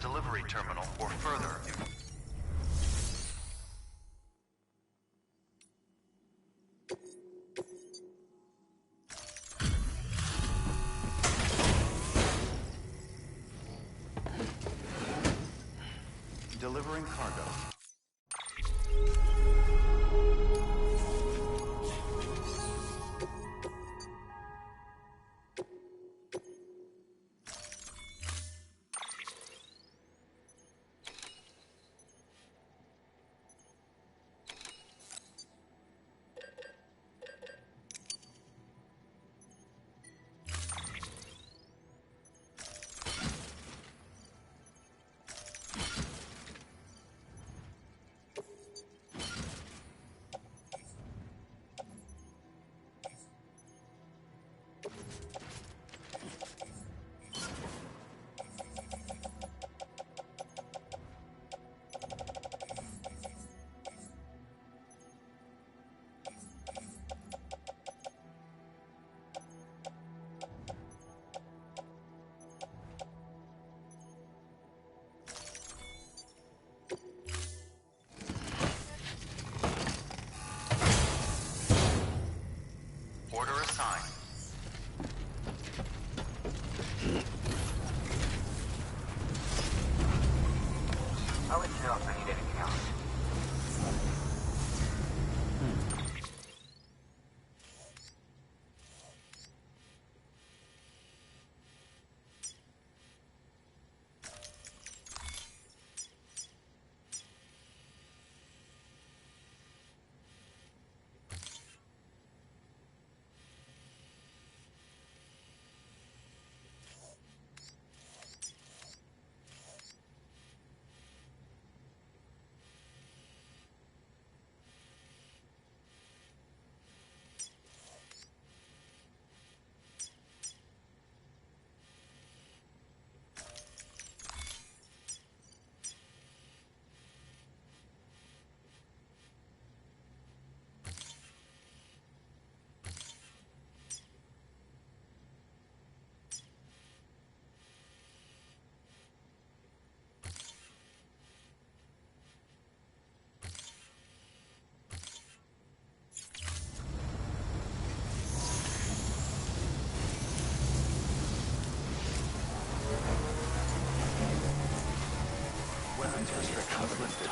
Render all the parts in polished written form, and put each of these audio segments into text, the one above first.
delivery terminal or further. Delivering cargo. Order assigned. I'll let you know if I need anything else. Weapons restrictions lifted.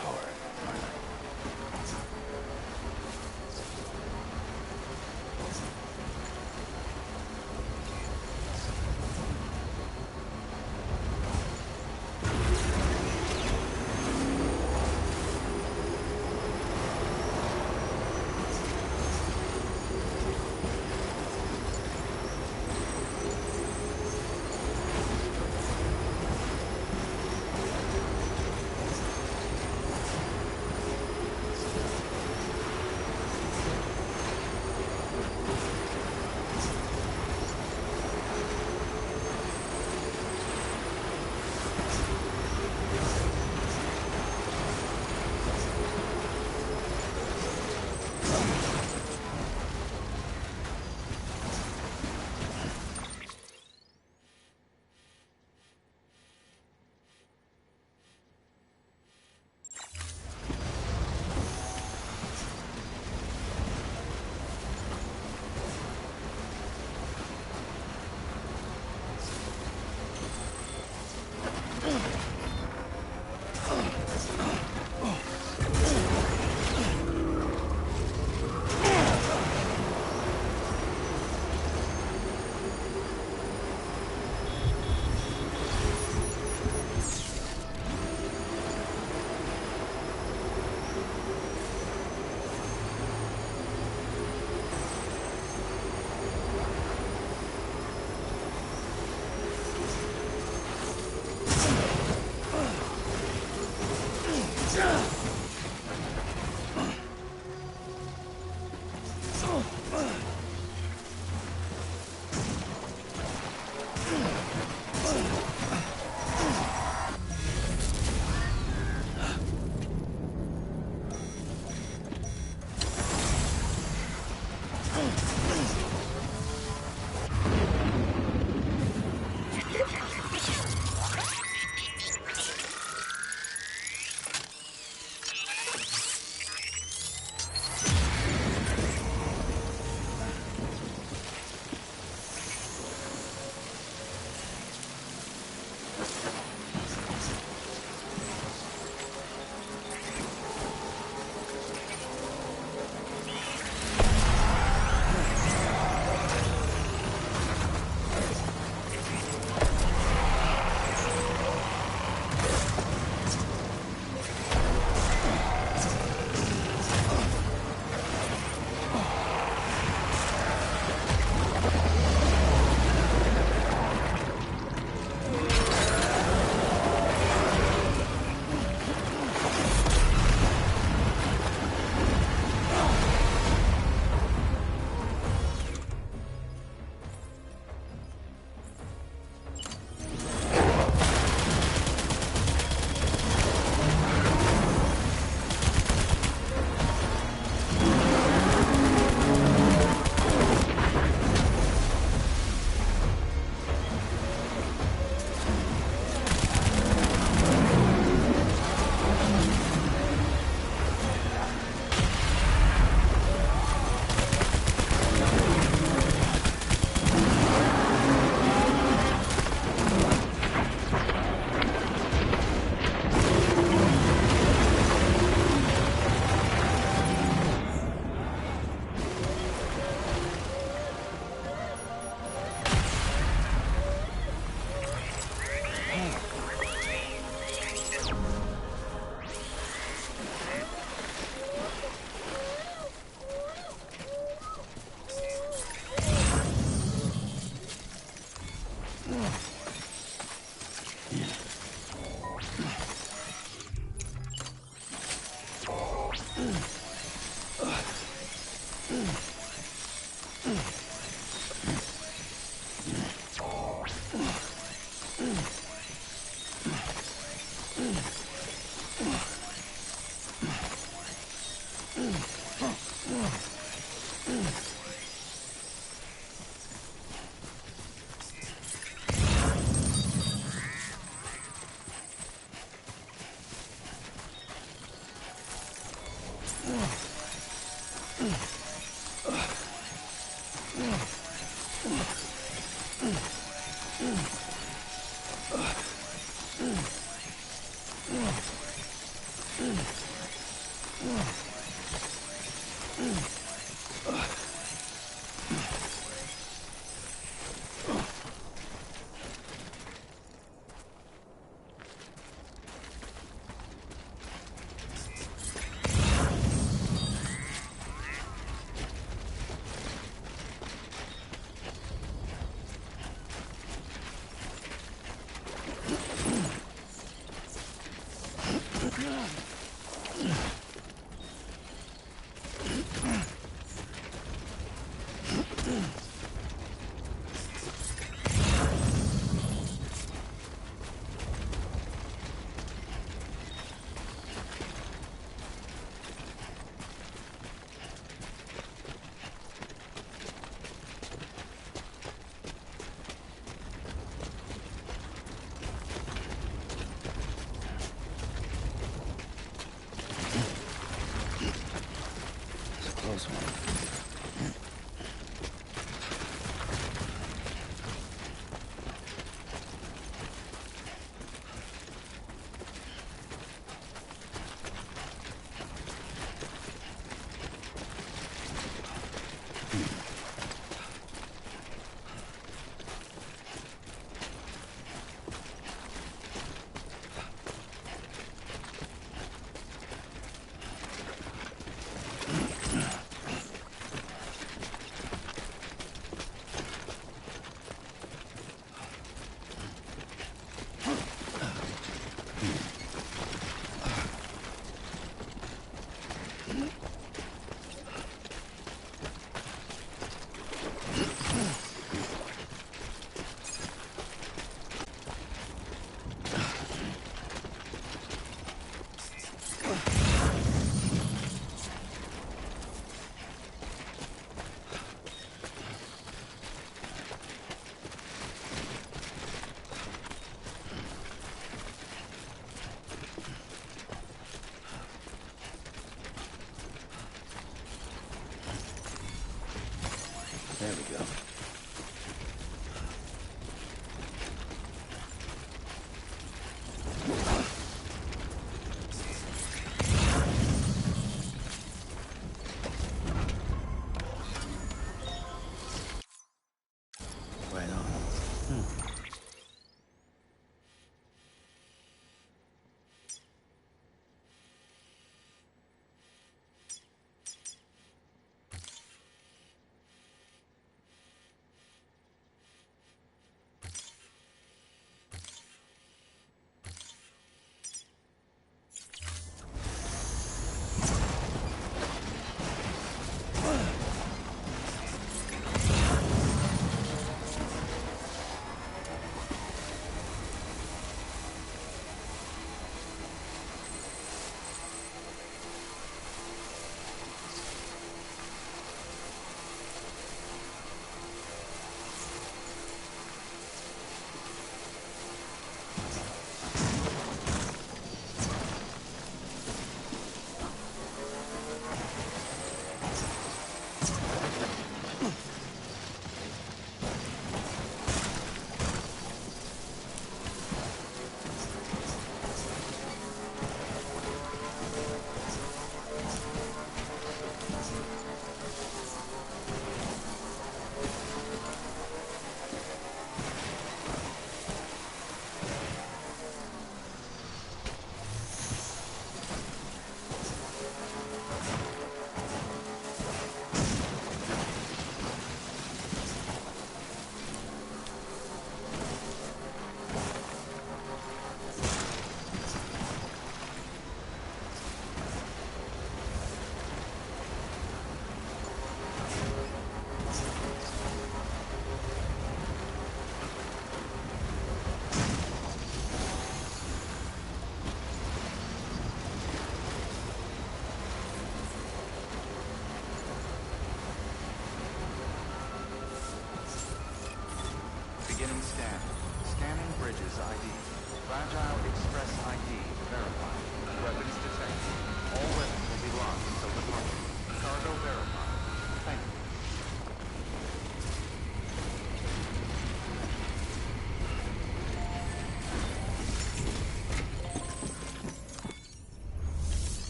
Close one. There we go. Right on.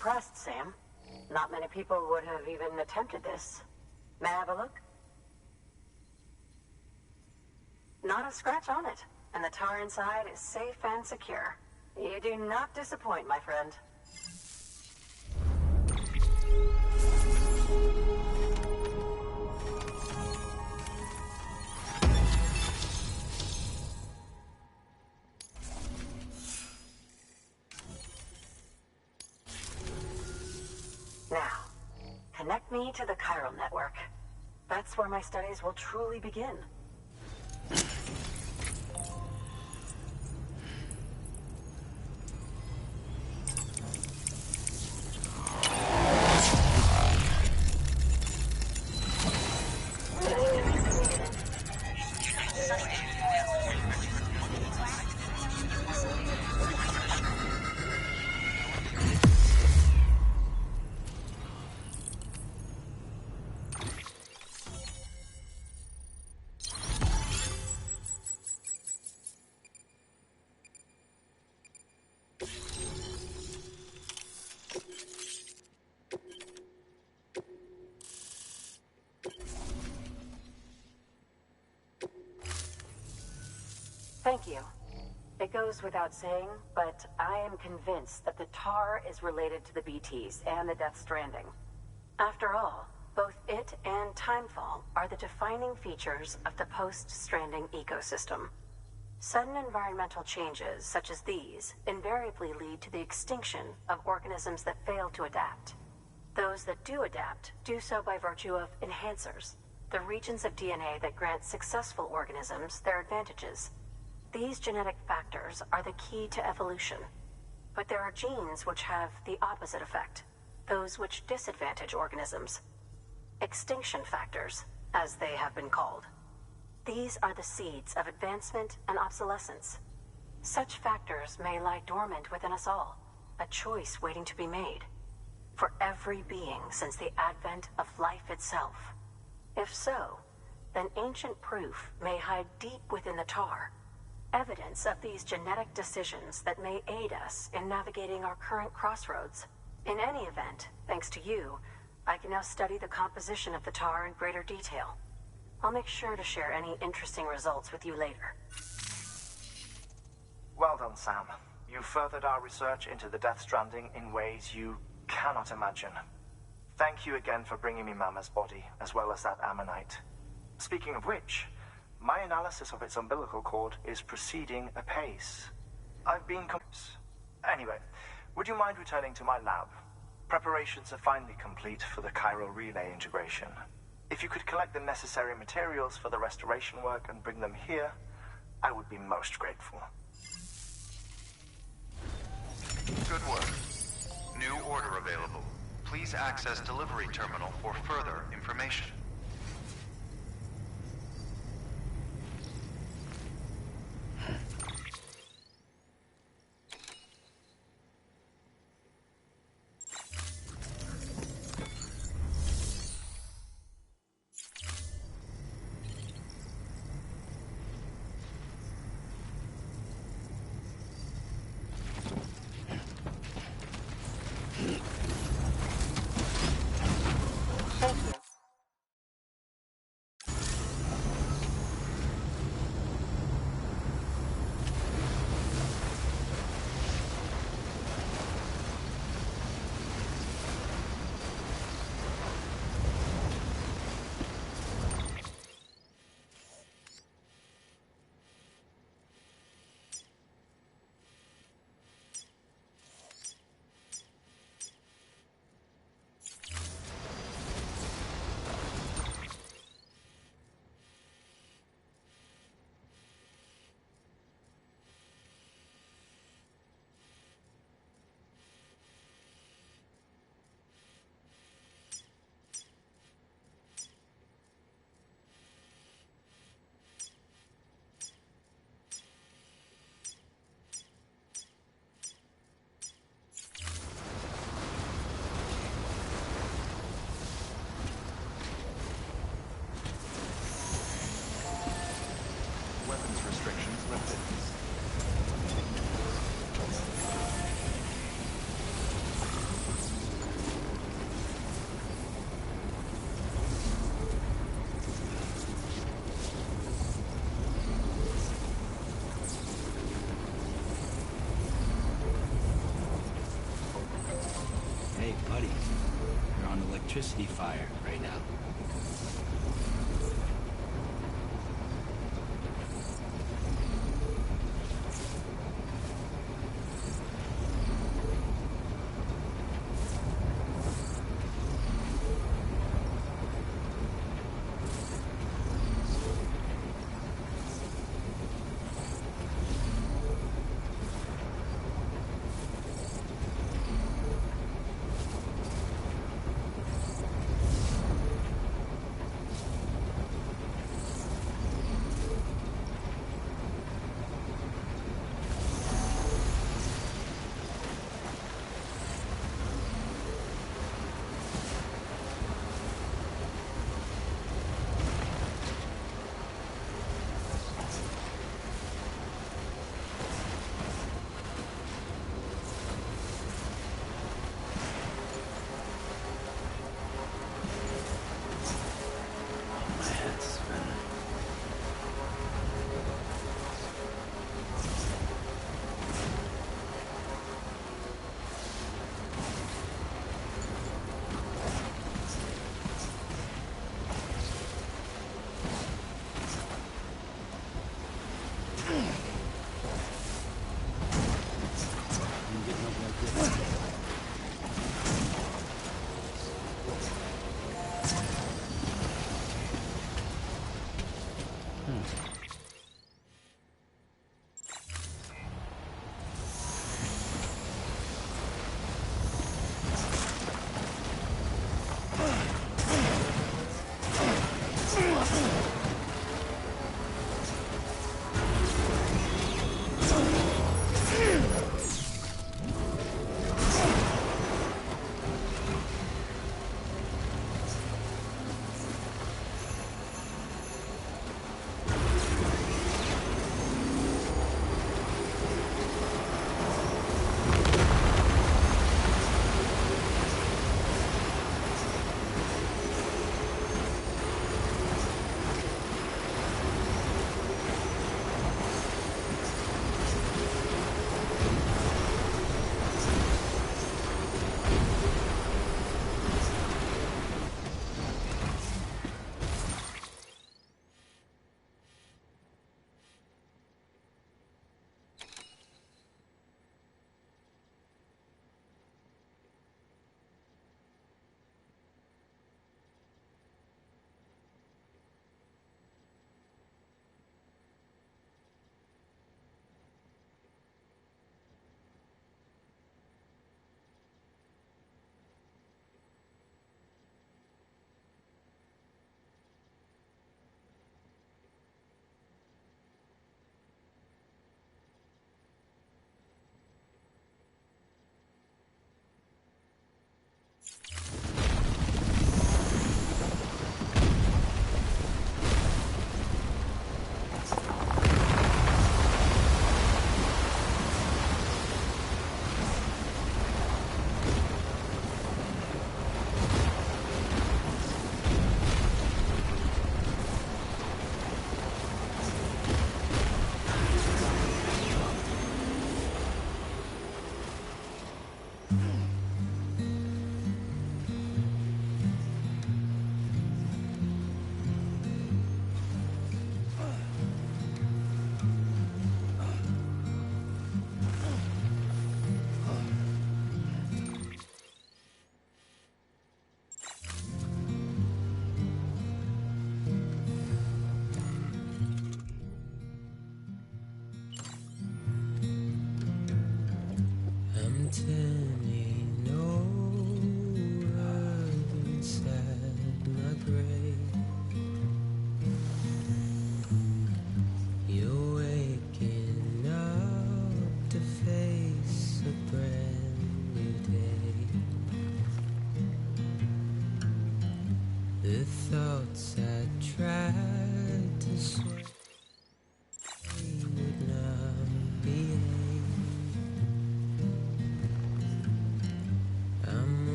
impressed, Sam. Not many people would have even attempted this. May I have a look? Not a scratch on it, and the tar inside is safe and secure. You do not disappoint, my friend. Now, connect me to the chiral network. That's where my studies will truly begin. Thank you. It goes without saying, but I am convinced that the tar is related to the BTs and the Death Stranding. After all, both it and Timefall are the defining features of the post-Stranding ecosystem. Sudden environmental changes such as these invariably lead to the extinction of organisms that fail to adapt. Those that do adapt do so by virtue of enhancers, the regions of DNA that grant successful organisms their advantages. These genetic factors are the key to evolution. But there are genes which have the opposite effect, those which disadvantage organisms. Extinction factors, as they have been called. These are the seeds of advancement and obsolescence. Such factors may lie dormant within us all, a choice waiting to be made. For every being since the advent of life itself. If so, then ancient proof may hide deep within the tar. Evidence of these genetic decisions that may aid us in navigating our current crossroads. In any event, thanks to you, I can now study the composition of the tar in greater detail. I'll make sure to share any interesting results with you later. Well done, Sam. You furthered our research into the Death Stranding in ways you cannot imagine. Thank you again for bringing me Mama's body, as well as that ammonite. Speaking of which, my analysis of its umbilical cord is proceeding apace. I've been Anyway, would you mind returning to my lab? Preparations are finally complete for the chiral relay integration. If you could collect the necessary materials for the restoration work and bring them here, I would be most grateful. Good work. New order available. Please access delivery terminal for further information. Thank you. Weapons restrictions lifted. electricity fire right now.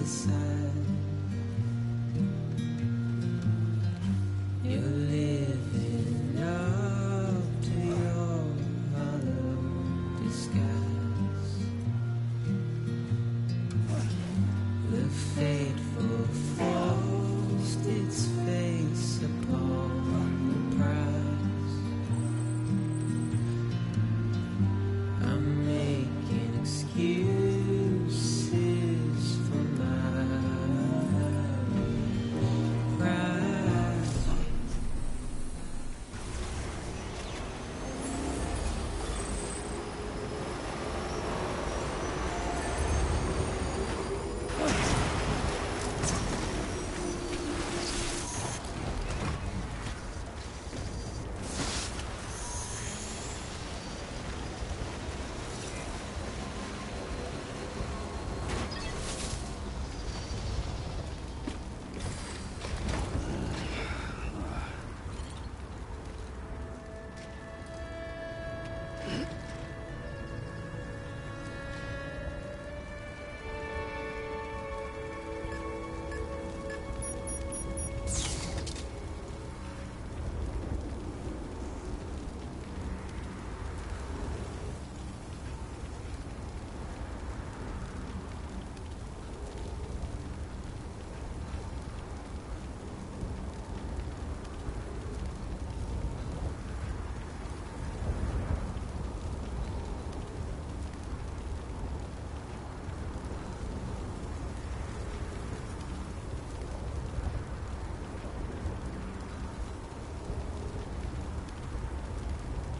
the side. You're living up to your hollow disguise. The fateful forced its face upon the prize. I'm making excuses for my pride.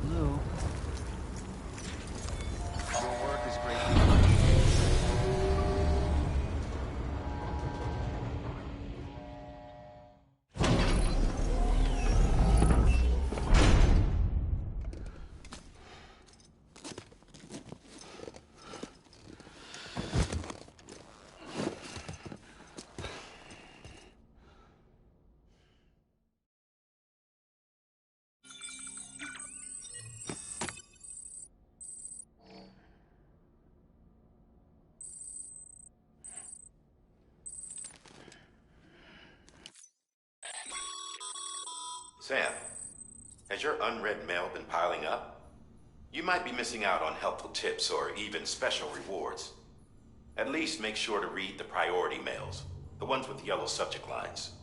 Hello? Your work is greatly appreciated. Sam, has your unread mail been piling up? You might be missing out on helpful tips or even special rewards. At least make sure to read the priority mails, the ones with yellow subject lines.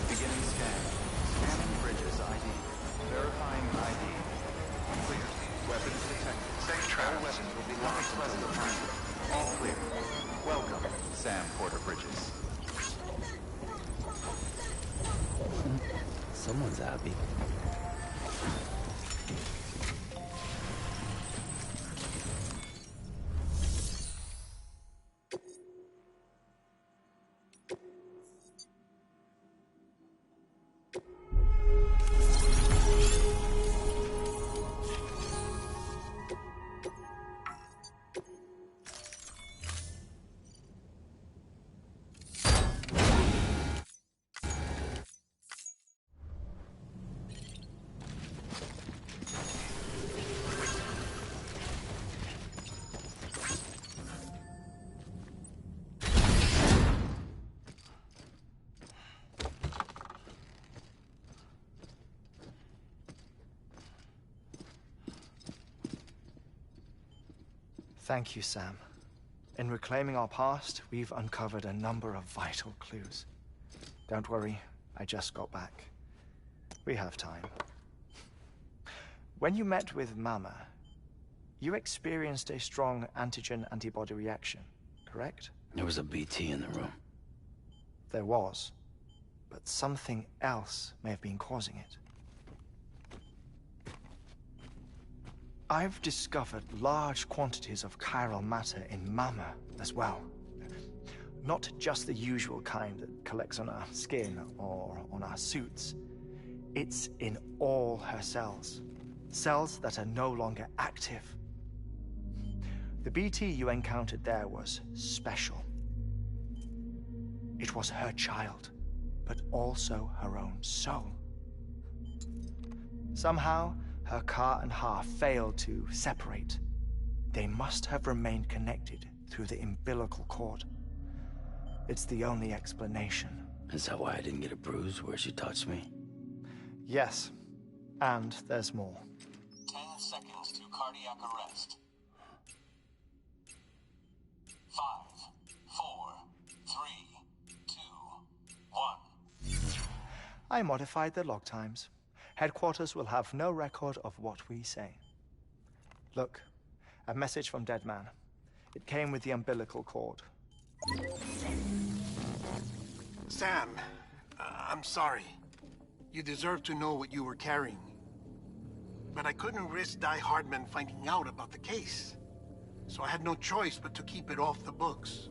Beginning scan. Scanning bridges ID. Verifying ID. Clear. Weapons detected. Safe travel. All weapons will be locked until the time. All clear. Welcome, Sam Porter Bridges. Someone's happy. Thank you, Sam. In reclaiming our past, we've uncovered a number of vital clues. Don't worry, I just got back. We have time. When you met with Mama, you experienced a strong antigen-antibody reaction, correct? There was a BT in the room. There was, but something else may have been causing it. I've discovered large quantities of chiral matter in Mama as well. Not just the usual kind that collects on our skin or on our suits. It's in all her cells. Cells that are no longer active. The BT you encountered there was special. It was her child, but also her own soul. Somehow, her car and half failed to separate. They must have remained connected through the umbilical cord. It's the only explanation. Is that why I didn't get a bruise where she touched me? Yes, and there's more. 10 seconds to cardiac arrest. 5, 4, 3, 2, 1. I modified the log times. Headquarters will have no record of what we say. Look, a message from Dead Man. It came with the umbilical cord. Sam, I'm sorry. You deserve to know what you were carrying. But I couldn't risk Die Hardman finding out about the case. So I had no choice but to keep it off the books.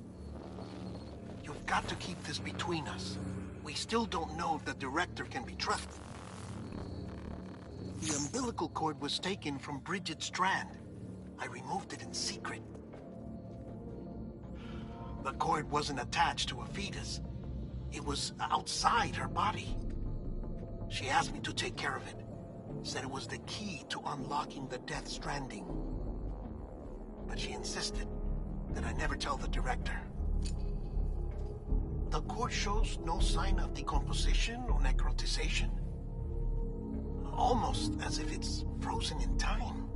You've got to keep this between us. We still don't know if the director can be trusted. The umbilical cord was taken from Bridget Strand. I removed it in secret. The cord wasn't attached to a fetus. It was outside her body. She asked me to take care of it. Said it was the key to unlocking the Death Stranding. But she insisted that I never tell the director. The cord shows no sign of decomposition or necrotization. Almost as if it's frozen in time.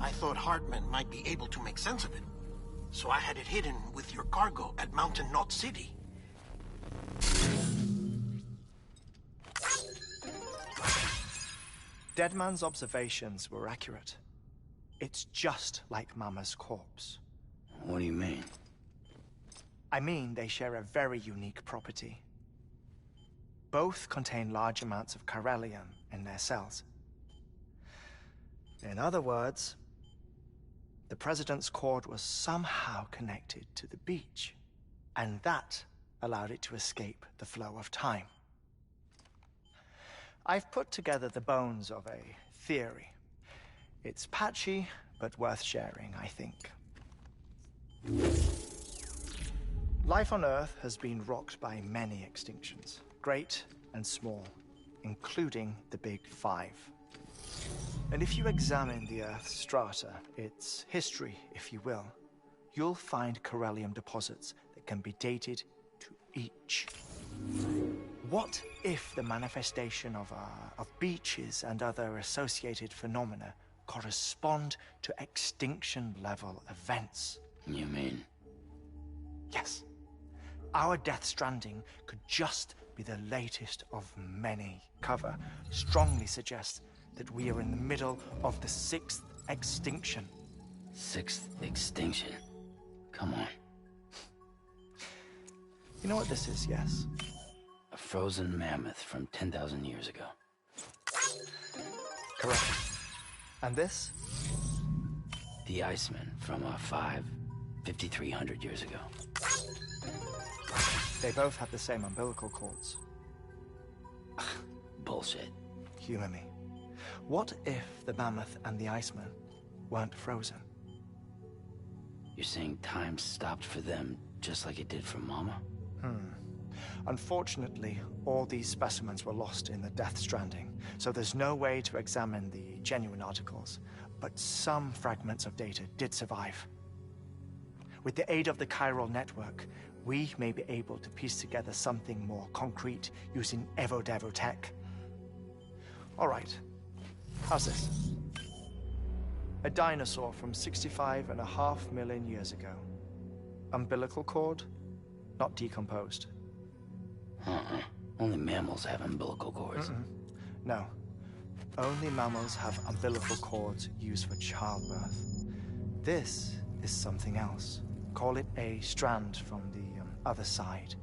I thought Hartman might be able to make sense of it, so I had it hidden with your cargo at Mountain Knot City. Deadman's observations were accurate. It's just like Mama's corpse. What do you mean? I mean, they share a very unique property. Both contain large amounts of chiralium in their cells. In other words, the President's cord was somehow connected to the beach, and that allowed it to escape the flow of time. I've put together the bones of a theory. It's patchy, but worth sharing, I think. Life on Earth has been rocked by many extinctions, great and small, including the Big Five. And if you examine the Earth's strata, its history, if you will, you'll find chiralium deposits that can be dated to each. What if the manifestation of beaches and other associated phenomena correspond to extinction-level events? You mean? Yes. Our Death Stranding could just be the latest of many. Cover strongly suggests that we are in the middle of the 6th extinction. 6th extinction? Come on. You know what this is, yes? A frozen mammoth from 10,000 years ago. Correct. And this? The Iceman from 5,300 years ago. They both have the same umbilical cords. Bullshit. Humor me. What if the mammoth and the Iceman weren't frozen? You're saying time stopped for them just like it did for Mama? Unfortunately, all these specimens were lost in the Death Stranding, so there's no way to examine the genuine articles, but some fragments of data did survive. With the aid of the chiral network, we may be able to piece together something more concrete using Evo-Devo tech. All right, how's this? A dinosaur from 65.5 million years ago. Umbilical cord, not decomposed. Only mammals have umbilical cords. No. Only mammals have umbilical cords used for childbirth. This is something else. Call it a strand from the other side.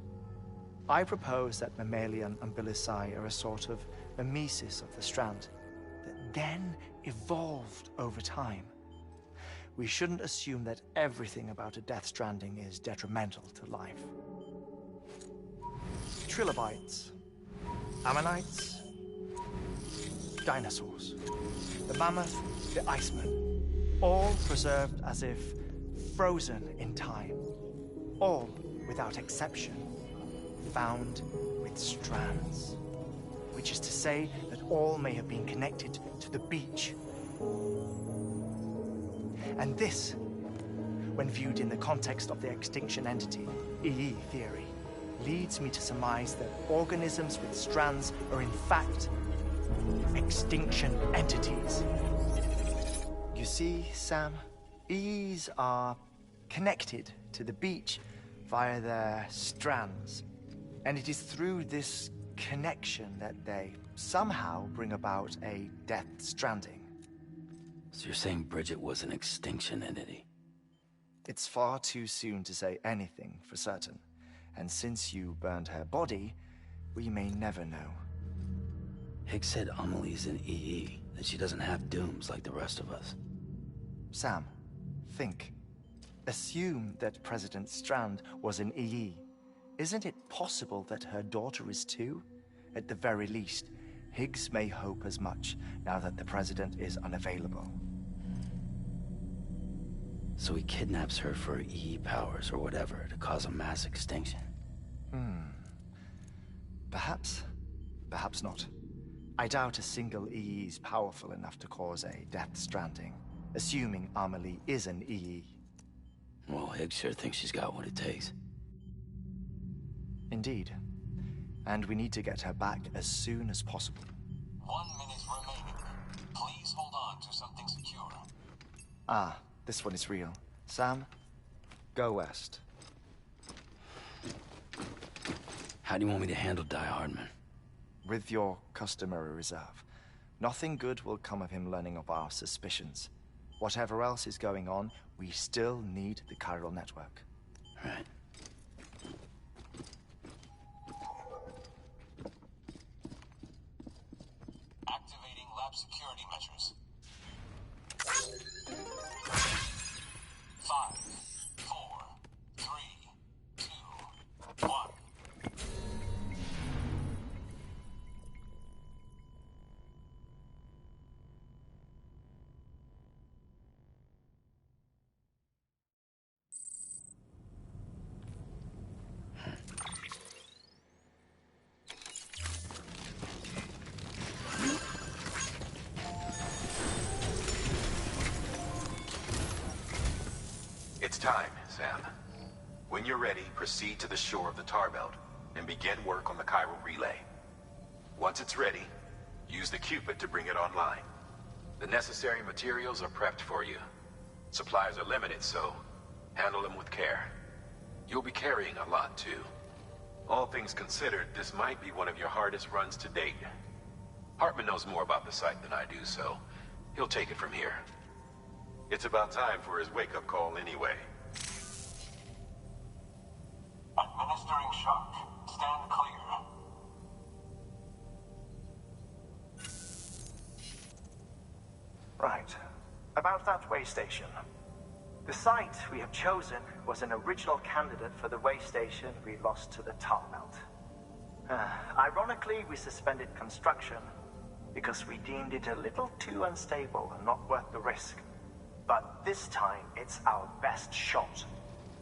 I propose that mammalian umbilici are a sort of mimesis of the strand that then evolved over time. We shouldn't assume that everything about a Death Stranding is detrimental to life. Trilobites, ammonites, dinosaurs, the mammoth, the iceman, all preserved as if frozen in time, all, without exception, found with strands, which is to say that all may have been connected to the beach. And this, when viewed in the context of the extinction entity, EE theory, leads me to surmise that organisms with strands are in fact extinction entities. You see, Sam, EEs are connected to the beach via their strands. And it is through this connection that they somehow bring about a Death Stranding. So you're saying Bridget was an extinction entity? It's far too soon to say anything for certain. And since you burned her body, we may never know. Higgs said Amelie's an EE, that she doesn't have dooms like the rest of us. Sam, think. Assume that President Strand was an EE. Isn't it possible that her daughter is too? At the very least, Higgs may hope as much now that the President is unavailable. So he kidnaps her for EE powers or whatever to cause a mass extinction. Perhaps. Perhaps not. I doubt a single EE is powerful enough to cause a Death Stranding, assuming Amelie is an EE. Well, Higgs sure thinks she's got what it takes. Indeed. And we need to get her back as soon as possible. 1 minute remaining. Please hold on to something secure. Ah, this one is real. Sam, go west. How do you want me to handle Die Hardman? With your customary reserve. Nothing good will come of him learning of our suspicions. Whatever else is going on, we still need the chiral network. Right. Activating lab security measures. 5, 4, 3, 2, 1. It's time, Sam. When you're ready, proceed to the shore of the tar belt and begin work on the chiral relay. Once it's ready, use the Cupid to bring it online. The necessary materials are prepped for you. Supplies are limited, so handle them with care. You'll be carrying a lot, too. All things considered, this might be one of your hardest runs to date. Hartman knows more about the site than I do, so he'll take it from here. It's about time for his wake-up call anyway. Administering shock. Stand clear. Right. About that way station. The site we have chosen was an original candidate for the way station we lost to the tar belt. Ironically, we suspended construction because we deemed it a little too unstable and not worth the risk. But this time, it's our best shot.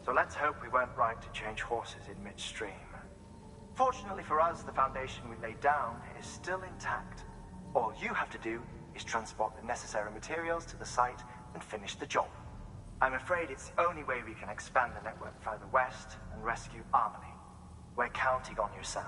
So let's hope we weren't right to change horses in midstream. Fortunately for us, the foundation we laid down is still intact. All you have to do is transport the necessary materials to the site and finish the job. I'm afraid it's the only way we can expand the network further west and rescue Amelie. We're counting on you, Sam.